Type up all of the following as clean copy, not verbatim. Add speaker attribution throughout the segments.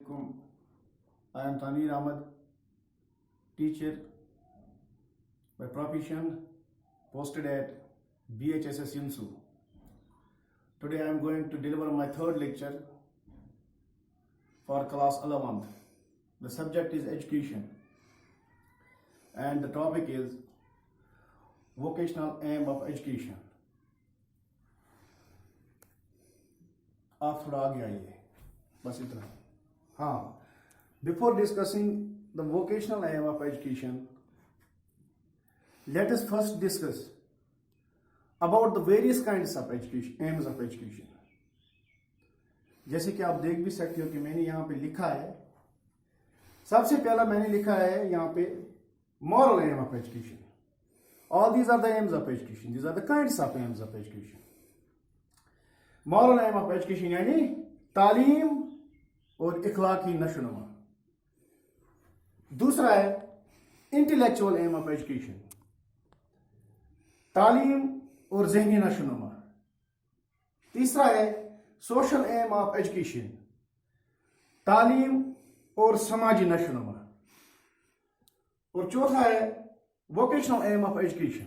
Speaker 1: alaikum. I am Tanveer Ahmed, teacher by profession, posted at BHSS Yunsu. Today I am going to deliver my third lecture for class 11th. The subject is education and the topic is vocational aim of education. आप थोड़ा आगे आइए, बस इतना. हाँ, before discussing the vocational aim of education, let us first discuss about the various kinds of education, aims of education. जैसे कि आप देख भी सकते हो कि मैंने यहाँ पे लिखा है, सबसे पहला मैंने लिखा है यहाँ पे moral aim of education. All these are the aims of education. These are the kinds of aims of education. Moral aim of education यानी तालीम और इखलाकी नशोनुमा. दूसरा है इंटेलेक्चुअल एम ऑफ एजुकेशन, तालीम और जहनी नशोनुमा. तीसरा है सोशल एम ऑफ एजुकेशन, तालीम और समाजी नशोनुमा. और चौथा है वोकेशनल एम ऑफ एजुकेशन,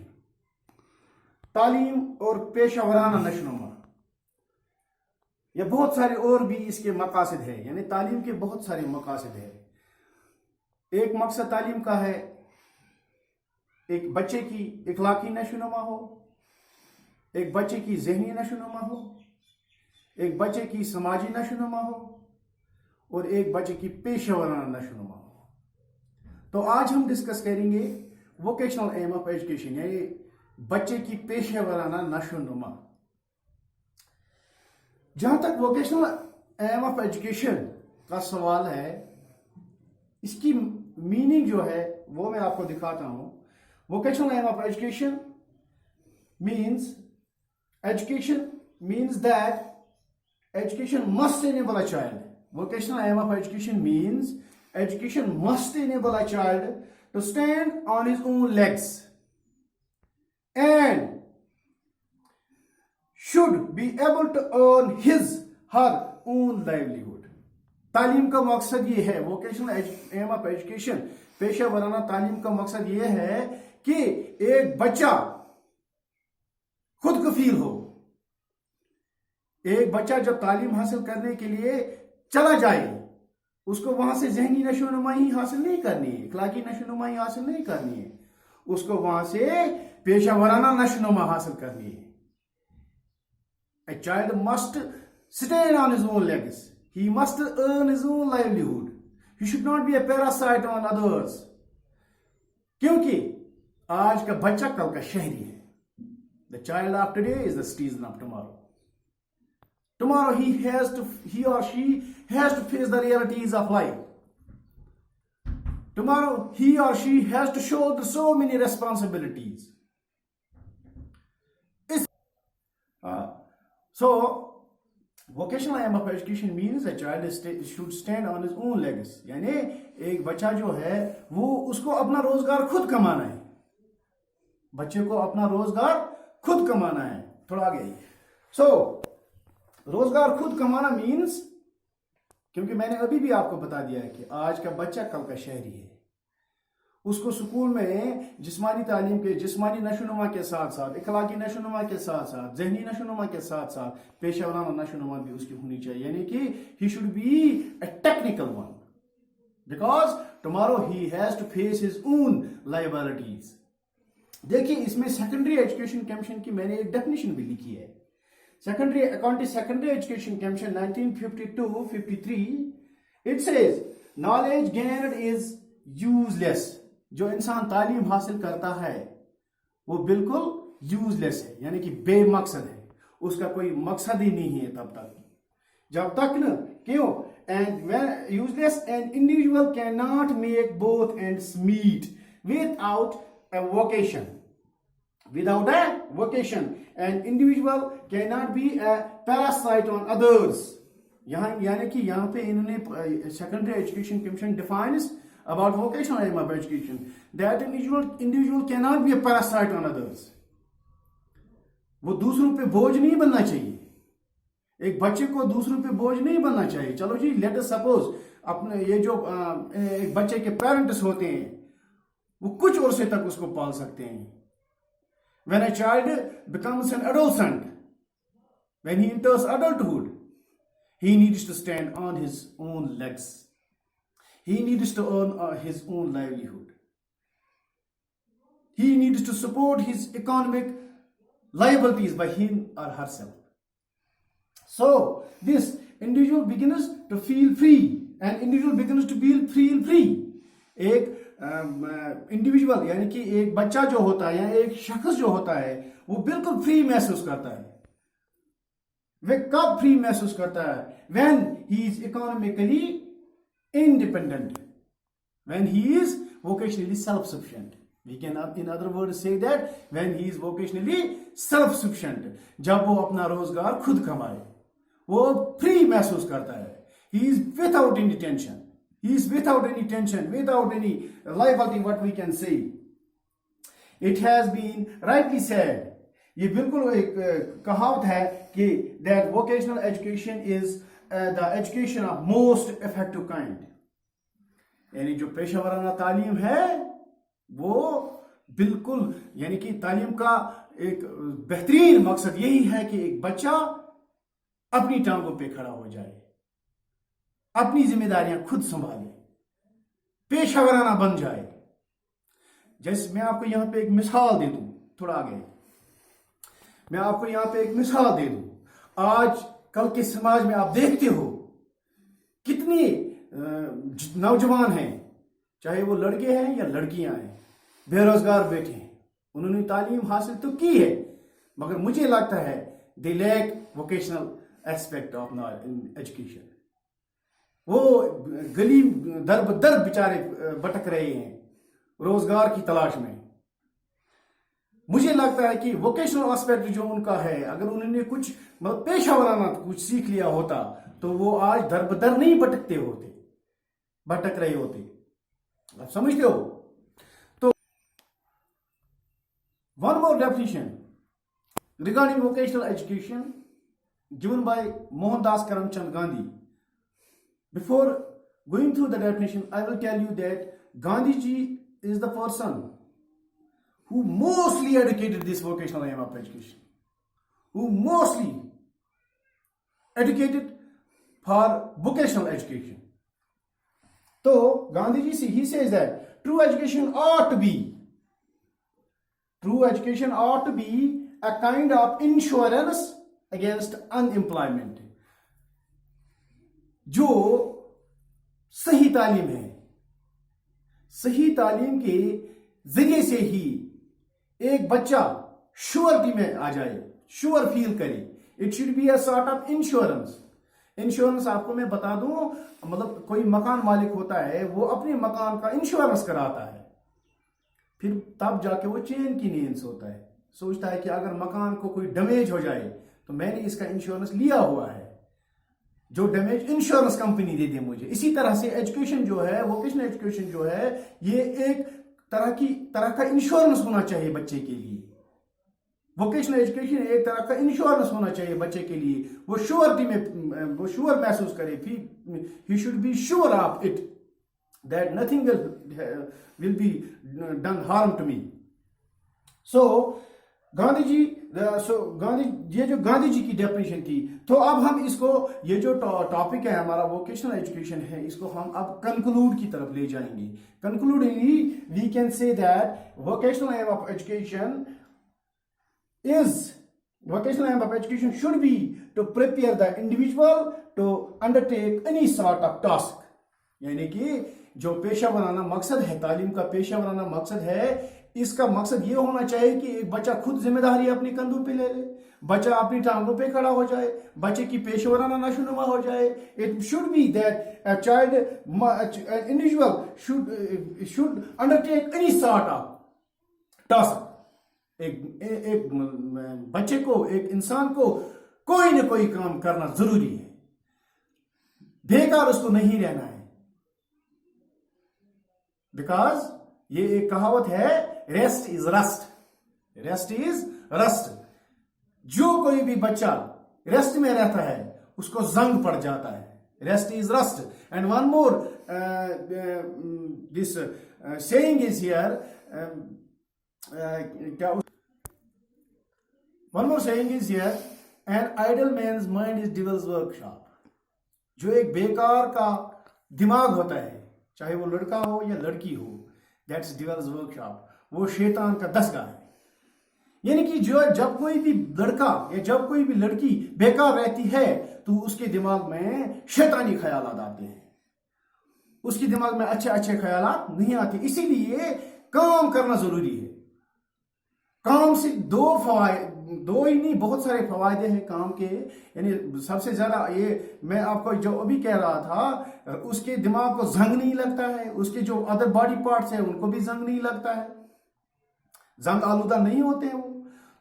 Speaker 1: तालीम और पेशा वराना नशोनुमा. या बहुत सारे और भी इसके मकासद है, यानी तालीम के बहुत सारे मकासद है. एक मकसद तालीम का है एक बच्चे की इखलाकी नशोनुमा हो, एक बच्चे की जहनी नशोनुमा हो, एक बच्चे की समाजी नशोनुमा हो और एक बच्चे की पेशा वराना नशोनुमा हो. तो आज हम डिस्कस करेंगे वोकेशनल एम ऑफ एजुकेशन यानी बच्चे की पेशा वराना नशोनुमा. जहां तक वोकेशनल एम ऑफ एजुकेशन का सवाल है, इसकी मीनिंग जो है वो मैं आपको दिखाता हूं. Vocational aim of education means that education must enable a child. Vocational aim of education means education must enable a child to stand on his own legs and should be able to earn his her own livelihood. तालीम का मकसद ये है, vocational aim of education पेशा वराना तालीम का मकसद ये है कि एक बच्चा खुद कफील हो. एक बच्चा जब तालीम हासिल करने के लिए चला जाए, उसको वहां से जहनी नशोनुमाई हासिल नहीं करनी है, इखलाकी नशोनुमाई हासिल नहीं करनी है, उसको वहां से पेशा वराना नशोनुमा हासिल करनी है. A child must stand on his own legs. He must earn his own livelihood. He should not be a parasite on others. क्योंकि आज का बच्चा कल का शहरी है. The child of today is the citizen of tomorrow. Tomorrow he or she has to face the realities of life. Tomorrow he or she has to shoulder so many responsibilities. So, vocational aim of education means a child should stand on his own legs. यानी एक बच्चा जो है वो उसको अपना रोजगार खुद कमाना है. बच्चे को अपना रोजगार खुद कमाना है. थोड़ा आगे. So, रोजगार खुद कमाना मीन्स, क्योंकि मैंने अभी भी आपको बता दिया है कि आज का बच्चा कल का शहरी है. उसको स्कूल में जिस्मानी तालीम के जिस्मानी नशोनुमा के साथ साथ इखलाकी नशोनुमा के साथ साथ जहनी नशोनुमा के साथ साथ पेशा वराना नशोनुमा भी उसकी होनी चाहिए. यानी कि he should be a technical one because tomorrow he has to face his own liabilities. देखिए इसमें सेकेंडरी एजुकेशन कमीशन की मैंने एक डेफिनेशन भी लिखी है. Secondary education commission 1952-53 it says knowledge gained is useless. जो इंसान तालीम हासिल करता है वो बिल्कुल यूजलेस है, यानी कि बेमकसद है. उसका कोई मकसद ही नहीं है तब तक जब तक न क्यों and useless and individual can not make both ends meet without a vocation. Without a vocation, an individual cannot be a parasite on others. यानी कि यहाँ पे इन्होंने secondary education commission defines about vocational aim of education that an individual cannot be a parasite on others. वो दूसरों पे बोझ नहीं बनना चाहिए. एक बच्चे को दूसरों पे बोझ नहीं बनना चाहिए. चलो जी, लेट अस सपोज अपने ये जो एक बच्चे के पेरेंट्स होते हैं वो कुछ अरसे तक उसको पाल सकते हैं. When a child becomes an adolescent, when he enters adulthood, he needs to stand on his own legs. He needs to earn his own livelihood. He needs to support his economic liabilities by him or herself. So, this individual begins to feel free, and individual begins to feel free. एक individual यानी कि एक बच्चा जो होता है या एक शख्स जो होता है वो बिल्कुल फ्री महसूस करता है. वह कब फ्री महसूस करता है? When he is economically independent, when he is vocationally self-sufficient. We can in other words say that when he is vocationally self-sufficient, जब वो अपना रोजगार खुद कमाए वो फ्री महसूस करता है. He is without any tension. He is without any tension, without any liability, what we can say. It has been rightly said. ये बिल्कुल एक कहावत है कि that vocational education is the education of most effective kind. यानी जो पेशेवराना तालीम है वो बिल्कुल यानी कि तालीम का एक बेहतरीन मकसद यही है कि एक बच्चा अपनी टांगों पे खड़ा हो जाए, अपनी जिम्मेदारियां खुद संभाले, पेशेवराना बन जाए. जैसे मैं आपको यहां पे एक मिसाल दे दूं, थोड़ा आगे मैं आपको यहां पे एक मिसाल दे दूं. आज कल के समाज में आप देखते हो कितने नौजवान हैं, चाहे वो लड़के हैं या लड़कियां हैं, बेरोजगार बैठे हैं. उन्होंने तालीम हासिल तो की है मगर मुझे लगता है they lack vocational aspect of education. वो गली दर बदर बेचारे भटक रहे हैं रोजगार की तलाश में. मुझे लगता है कि वोकेशनल एस्पेक्ट जो उनका है, अगर उन्होंने कुछ मतलब पेशा वराना कुछ सीख लिया होता तो वो आज दर बदर नहीं भटकते होते, भटक रहे होते. आप समझते हो? तो one more definition regarding vocational education given by Mohandas Karamchand Gandhi. Before going through the definition, I will tell you that Gandhi ji is the person who mostly educated this vocational aim of education, who mostly educated for vocational education. So Gandhi ji, he says that true education ought to be a kind of insurance against unemployment. जो सही तालीम है, सही तालीम के जरिए से ही एक बच्चा श्योरिटी में आ जाए, श्योर फील करे. It should be a sort of insurance. Insurance आपको मैं बता दूं, मतलब कोई मकान मालिक होता है वो अपने मकान का इंश्योरेंस कराता है, फिर तब जाके वो चैन की नींद सोता है, सोचता है कि अगर मकान को कोई डैमेज हो जाए तो मैंने इसका इंश्योरेंस लिया हुआ है, जो डैमेज इंश्योरेंस कंपनी दे दे मुझे. इसी तरह से एजुकेशन जो है, वोकेशनल एजुकेशन जो है, ये एक तरह का इंश्योरेंस होना चाहिए बच्चे के लिए. वोकेशनल एजुकेशन एक तरह का इंश्योरेंस होना चाहिए बच्चे के लिए. वो श्योरिटी में वो श्योर महसूस करे, he should be sure of it that nothing will be done harm to me. So Gandhi ji, ये जो गांधी जी की डेफिनेशन थी. तो अब हम इसको, ये जो टॉपिक है हमारा वोकेशनल एजुकेशन है, इसको हम अब कंक्लूड की तरफ ले जाएंगे. Concludingly we can say that vocational aim of education should be to prepare the individual to undertake any sort of task. यानी कि जो पेशा बनाना मकसद है, तालीम का पेशा बनाना मकसद है, इसका मकसद ये होना चाहिए कि एक बच्चा खुद जिम्मेदारी अपने कंधों पे ले ले, बच्चा अपनी टांगों पे खड़ा हो जाए, बच्चे की पेशेवराना नशोनुमा हो जाए. It should be that a child, individual should undertake any sort of task. एक बच्चे को, एक इंसान को कोई ना कोई काम करना जरूरी है, बेकार उसको नहीं रहना है. बिकॉज ये एक कहावत है, rest is rust, rest is rust. जो कोई भी बच्चा रेस्ट में रहता है उसको जंग पड़ जाता है, Rest is rust. And one more, this saying is here. One more saying is here. An idle man's mind is devil's workshop. जो एक बेकार का दिमाग होता है, चाहे वो लड़का हो या लड़की हो, दैट्स डिविल्स वर्कशॉप. वो शैतान का दसगाह है. यानी कि जो जब कोई भी लड़का या जब कोई भी लड़की बेकार रहती है तो उसके दिमाग में शैतानी ख्यालात आते हैं. उसके दिमाग में अच्छे अच्छे ख्यालात नहीं आते. इसीलिए काम करना जरूरी है. काम से दो ही नहीं, बहुत सारे फायदे हैं काम के. यानी सबसे ज्यादा ये मैं आपको जो अभी कह रहा था, उसके दिमाग को जंग नहीं लगता है. उसके जो अदर बॉडी पार्ट्स हैं उनको भी जंग नहीं लगता है, जंग आलूदा नहीं होते हैं वो.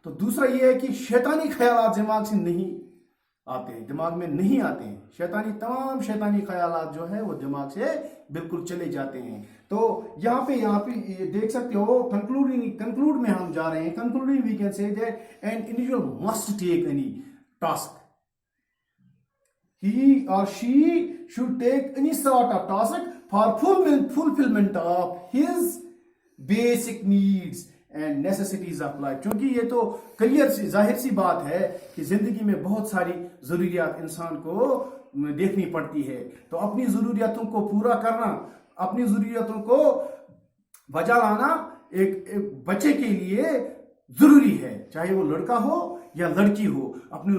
Speaker 1: तो दूसरा ये है कि शैतानी ख्यालात दिमाग से नहीं आते हैं, दिमाग में नहीं आते हैं. तमाम शैतानी ख्यालात जो है वो दिमाग से बिल्कुल चले जाते हैं. तो यहाँ पे ये देख सकते हो, कंक्लूड में हम जा रहे हैं. Concluding we can say that an individual must take any task. He or she should take any sort of task for fulfillment of his basic needs and necessities of life. क्योंकि ये तो जाहिर सी बात है कि जिंदगी में बहुत सारी जरूरियात इंसान को देखनी पड़ती है. तो अपनी जरूरियातों को पूरा करना, अपनी जरूरियातों को बजा लाना एक बच्चे के लिए जरूरी है. चाहे वो लड़का हो या लड़की हो, अपनी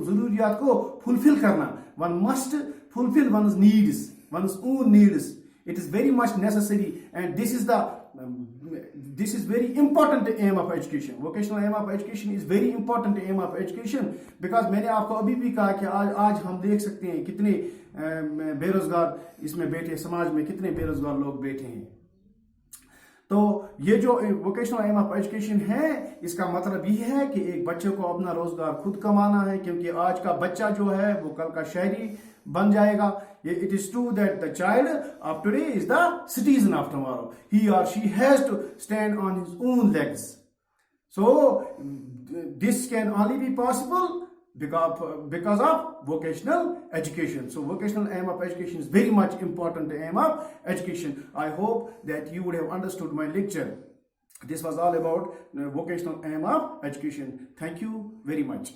Speaker 1: जरूरियात को फुलफिल करना. One must fulfil one's needs, one's own needs. It is very much necessary, and this is very important aim of education. Vocational aim of education is very important aim of education, because मैंने आपको अभी भी कहा कि आज हम देख सकते हैं कितने बेरोजगार इसमें बैठे, समाज में कितने बेरोजगार लोग बैठे हैं. तो ये जो वोकेशनल एम ऑफ एजुकेशन है, इसका मतलब ये है कि एक बच्चे को अपना रोजगार खुद कमाना है, क्योंकि आज का बच्चा जो है वो कल का शहरी बन जाएगा. It is true that the child of today is the citizen of tomorrow. He or she has to stand on his own legs. So this can only be possible because of vocational education. So vocational aim of education is very much important aim of education. I hope that you would have understood my lecture. This was all about vocational aim of education. Thank you very much.